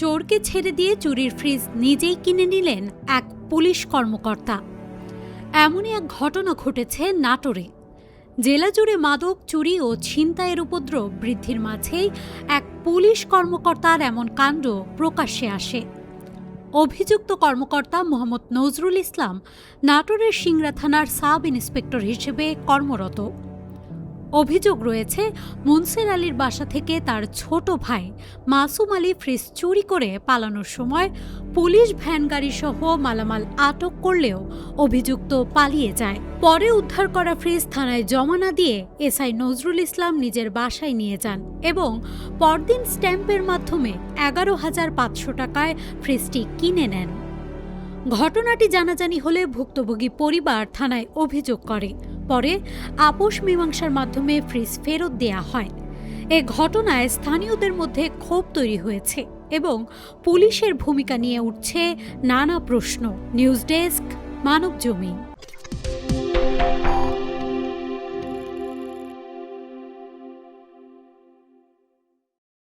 চোরকে ছেড়ে দিয়ে চুরির ফ্রিজ নিজেই কিনে নিলেন এক পুলিশ কর্মকর্তা। এমনই এক ঘটনা ঘটেছে নাটোরে। জেলা জুড়ে মাদক চুরি ও ছিনতাইয়ের উপদ্রব বৃদ্ধির মাঝেই এক পুলিশ কর্মকর্তার এমন কাণ্ড প্রকাশ্যে আসে। অভিযুক্ত কর্মকর্তা মোহাম্মদ নজরুল ইসলাম নাটোরের সিংড়া থানার সাব ইন্সপেক্টর হিসেবে কর্মরত। অভিযোগ রয়েছে, মুনসের আলীর বাসা থেকে তার ছোট ভাই মাসুম আলী ফ্রিজ চুরি করে পালানোর সময় পুলিশ ভ্যান গাড়ি সহ মালামাল আটক করলেও অভিযুক্ত পালিয়ে যায়। পরে উদ্ধার করা ফ্রিজ থানায় জমা না দিয়ে এসআই নজরুল ইসলাম নিজের বাসায় নিয়ে যান এবং পরদিন স্ট্যাম্পের মাধ্যমে 11,500 টাকায় ফ্রিজটি কিনে নেন। ঘটনাটি জানাজানি হলে ভুক্তভোগী পরিবার থানায় অভিযোগ করে। পরে আপোষ মীমাংসার মাধ্যমে ফ্রিজ ফেরত দেয়া হয়। এ ঘটনায় স্থানীয়দের মধ্যে ক্ষোভ তৈরি হয়েছে এবং পুলিশের ভূমিকা নিয়ে উঠছে নানা প্রশ্ন। News desk, Manabzamin.